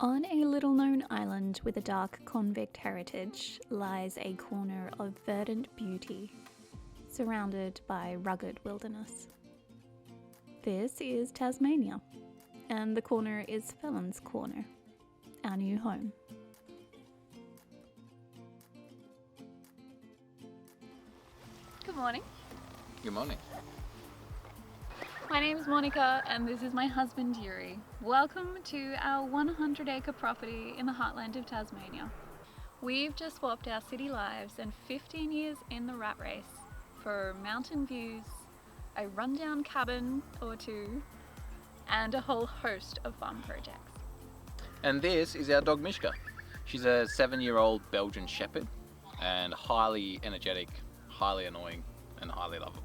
On a little-known island with a dark convict heritage lies a corner of verdant beauty, surrounded by rugged wilderness. This is Tasmania, and the corner is Felons Corner, our new home. Good morning. Good morning. My name is Monica and this is my husband Juri. Welcome to our 100-acre property in the heartland of Tasmania. We've just swapped our city lives and 15 years in the rat race for mountain views, a rundown cabin or two, and a whole host of farm projects. And this is our dog Mishka. She's a 7-year-old Belgian Shepherd and highly energetic, highly annoying and highly lovable.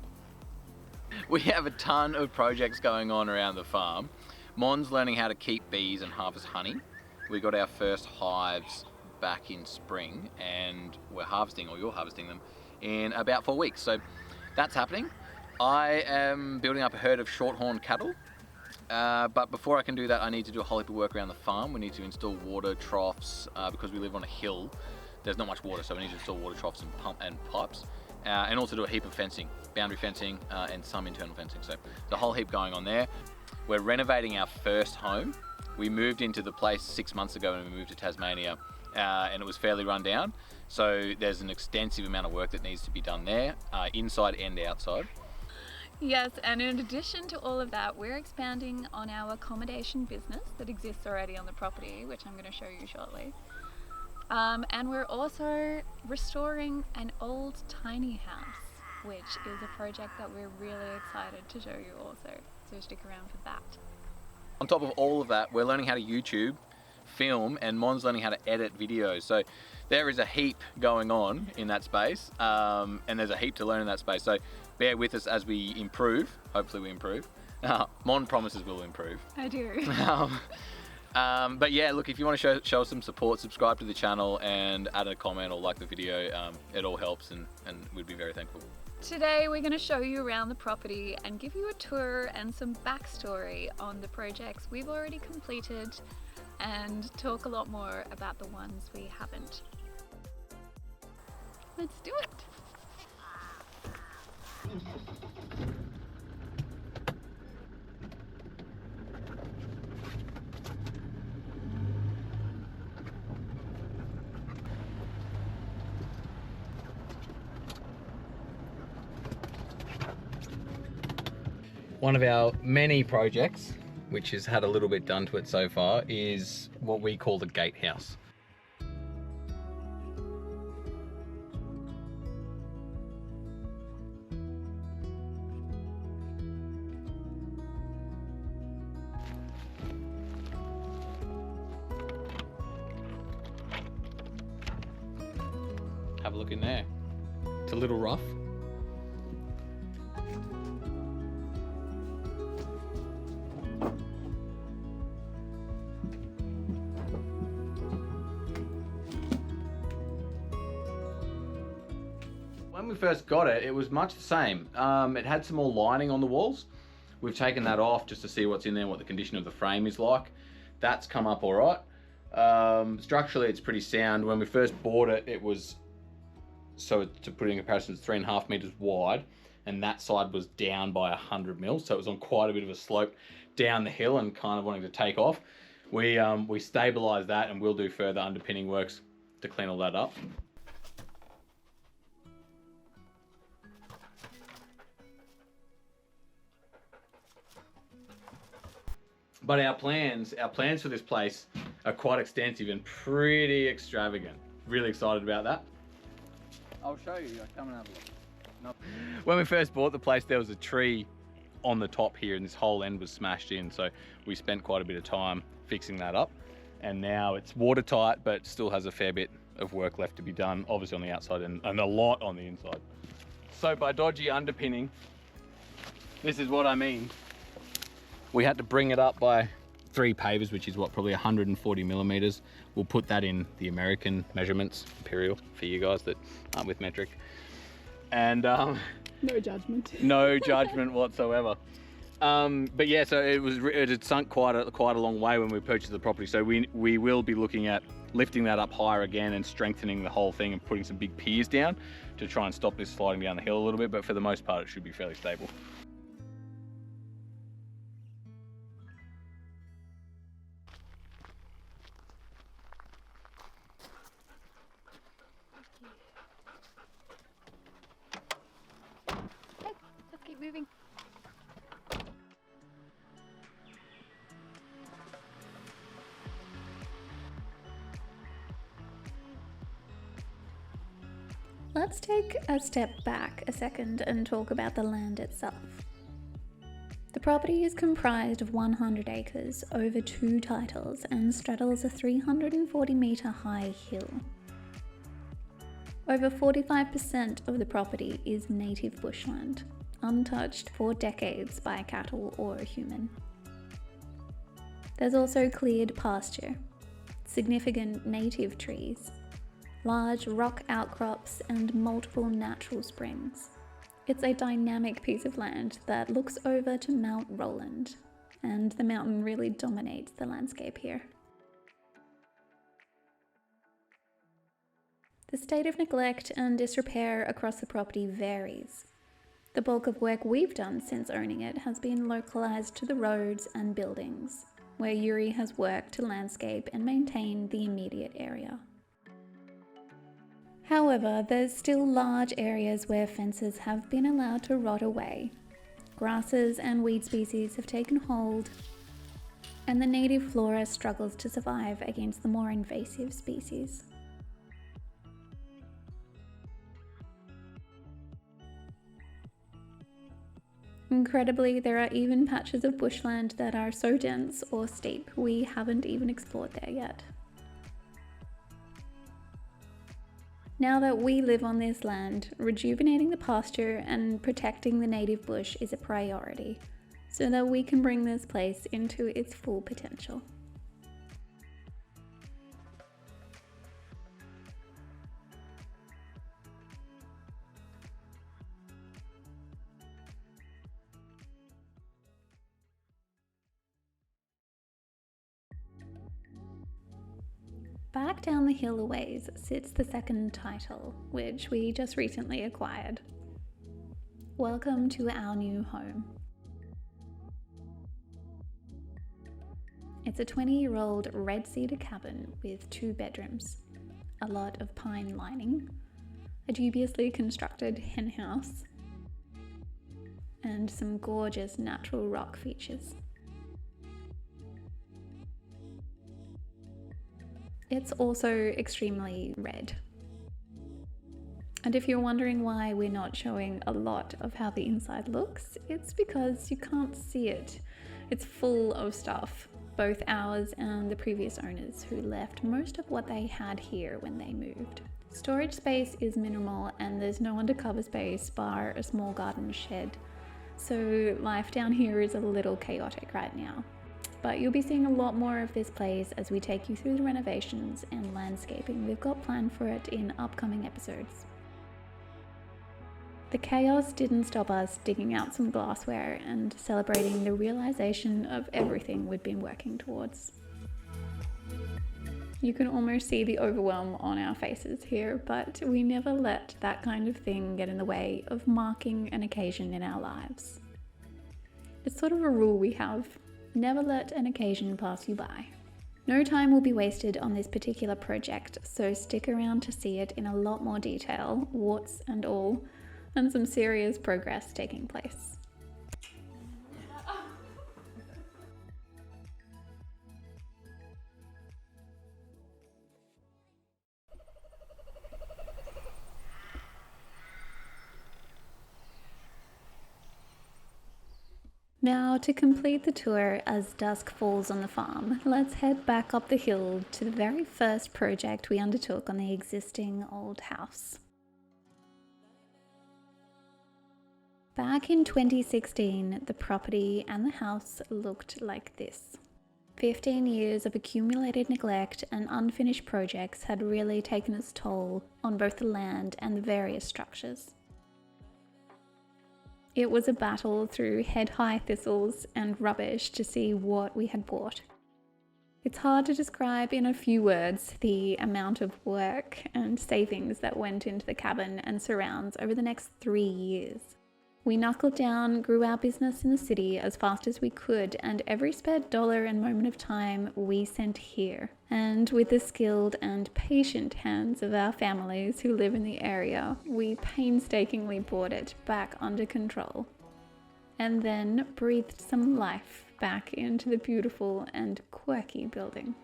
We have a ton of projects going on around the farm. Mon's learning how to keep bees and harvest honey. We got our first hives back in spring and we're harvesting, or you're harvesting them, in about 4 weeks. So that's happening. I am building up a herd of shorthorn cattle. But before I can do that, I need to do a whole heap of work around the farm. We need to install water troughs because we live on a hill. There's not much water, so we need to install water troughs and pipes. And also do a heap of fencing, boundary fencing and some internal fencing. So there's a whole heap going on there. We're renovating our first home. We moved into the place 6 months ago when we moved to Tasmania and it was fairly run down. So there's an extensive amount of work that needs to be done there, inside and outside. Yes, and in addition to all of that, we're expanding on our accommodation business that exists already on the property, which I'm going to show you shortly. And we're also restoring an old tiny house, which is a project that we're really excited to show you also, so stick around for that. On top of all of that, we're learning how to YouTube, film, and Mon's learning how to edit videos. So there is a heap going on in that space, and there's a heap to learn in that space. So bear with us as we improve. Hopefully we improve. Mon promises we'll improve. I do. But yeah, look, if you want to show some support, subscribe to the channel and add a comment or like the video. It all helps and we'd be very thankful. Today we're going to show you around the property and give you a tour and some backstory on the projects we've already completed and talk a lot more about the ones we haven't. Let's do it! One of our many projects, which has had a little bit done to it so far, is what we call the gatehouse. Have a look in there. It's a little rough. When we first got it, it was much the same. It had some more lining on the walls. We've taken that off just to see what's in there, what the condition of the frame is like. That's come up all right. Structurally, it's pretty sound. When we first bought it, it was, so to put it in comparison, it's 3.5 meters wide, and that side was down by 100 mils, so it was on quite a bit of a slope down the hill and kind of wanting to take off. We stabilized that, and we'll do further underpinning works to clean all that up. But our plans for this place are quite extensive and pretty extravagant. Really excited about that. I'll show you. Come and have a look. No. When we first bought the place, there was a tree on the top here and this whole end was smashed in. So we spent quite a bit of time fixing that up. And now it's watertight, but still has a fair bit of work left to be done, obviously on the outside and a lot on the inside. So by dodgy underpinning, this is what I mean. We had to bring it up by 3 pavers, which is what, probably 140 millimeters. We'll put that in the American measurements, imperial, for you guys that aren't with metric. And no judgment. No judgment whatsoever. But yeah, so it had sunk quite a long way when we purchased the property. So we will be looking at lifting that up higher again and strengthening the whole thing and putting some big piers down to try and stop this sliding down the hill a little bit. But for the most part, it should be fairly stable. Hey, let's keep moving. Let's take a step back a second and talk about the land itself. The property is comprised of 100 acres over 2 titles and straddles a 340-metre high hill. Over 45% of the property is native bushland, untouched for decades by cattle or a human. There's also cleared pasture, significant native trees, large rock outcrops and multiple natural springs. It's a dynamic piece of land that looks over to Mount Roland, and the mountain really dominates the landscape here. The state of neglect and disrepair across the property varies. The bulk of work we've done since owning it has been localised to the roads and buildings, where Juri has worked to landscape and maintain the immediate area. However, there's still large areas where fences have been allowed to rot away. Grasses and weed species have taken hold, and the native flora struggles to survive against the more invasive species. Incredibly, there are even patches of bushland that are so dense or steep we haven't even explored there yet. Now that we live on this land, rejuvenating the pasture and protecting the native bush is a priority, so that we can bring this place into its full potential. Back down the hill a ways sits the second title, which we just recently acquired. Welcome to our new home. It's a 20-year-old red cedar cabin with 2 bedrooms, a lot of pine lining, a dubiously constructed hen house, and some gorgeous natural rock features. It's also extremely red. And if you're wondering why we're not showing a lot of how the inside looks, it's because you can't see it. It's full of stuff, both ours and the previous owners who left most of what they had here when they moved. Storage space is minimal and there's no undercover space bar a small garden shed. So life down here is a little chaotic right now. But you'll be seeing a lot more of this place as we take you through the renovations and landscaping we've got planned for it in upcoming episodes. The chaos didn't stop us digging out some glassware and celebrating the realization of everything we'd been working towards. You can almost see the overwhelm on our faces here, but we never let that kind of thing get in the way of marking an occasion in our lives. It's sort of a rule we have. Never let an occasion pass you by. No time will be wasted on this particular project, so stick around to see it in a lot more detail, warts and all, and some serious progress taking place. Now, to complete the tour as dusk falls on the farm, let's head back up the hill to the very first project we undertook on the existing old house. Back in 2016, the property and the house looked like this. 15 years of accumulated neglect and unfinished projects had really taken its toll on both the land and the various structures. It was a battle through head-high thistles and rubbish to see what we had bought. It's hard to describe in a few words the amount of work and savings that went into the cabin and surrounds over the next 3 years. We knuckled down, grew our business in the city as fast as we could, and every spare dollar and moment of time we sent here. And with the skilled and patient hands of our families who live in the area, we painstakingly brought it back under control. And then breathed some life back into the beautiful and quirky building.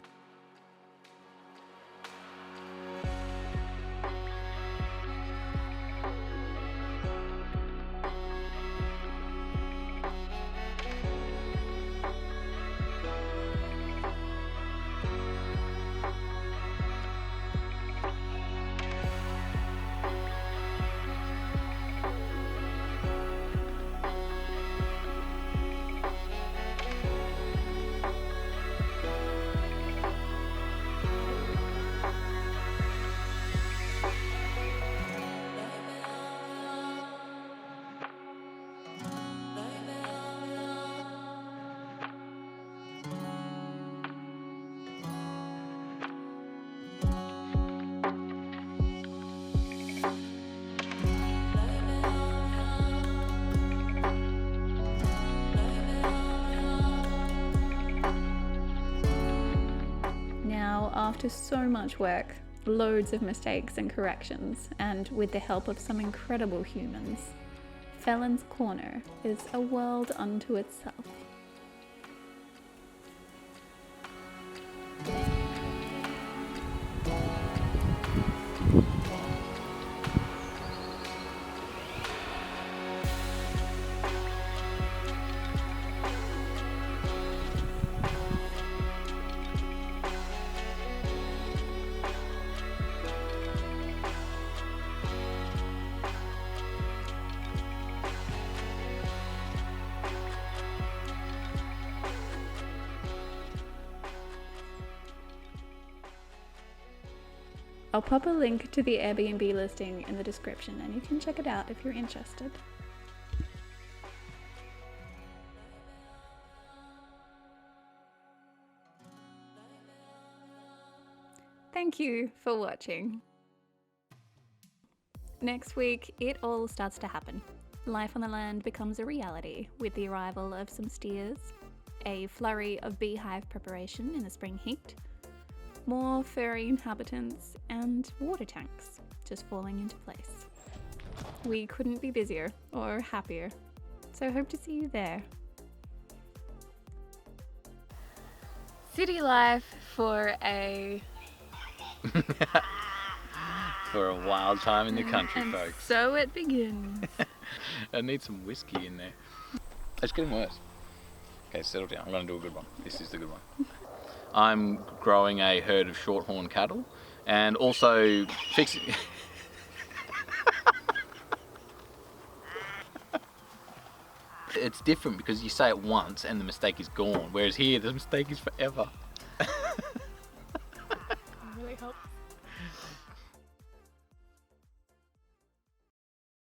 After so much work, loads of mistakes and corrections, and with the help of some incredible humans, Felons Corner is a world unto itself. I'll pop a link to the Airbnb listing in the description and you can check it out if you're interested. Thank you for watching. Next week, it all starts to happen. Life on the land becomes a reality with the arrival of some steers, a flurry of beehive preparation in the spring heat, more furry inhabitants, and water tanks just falling into place. We couldn't be busier or happier, so hope to see you there. City life for a For a wild time in the country, and folks. so it begins. I need some whiskey in there. It's getting worse. Okay, settle down. I'm going to do a good one. This is the good one. I'm growing a herd of shorthorn cattle and also fixing... It's different because you say it once and the mistake is gone, whereas here the mistake is forever.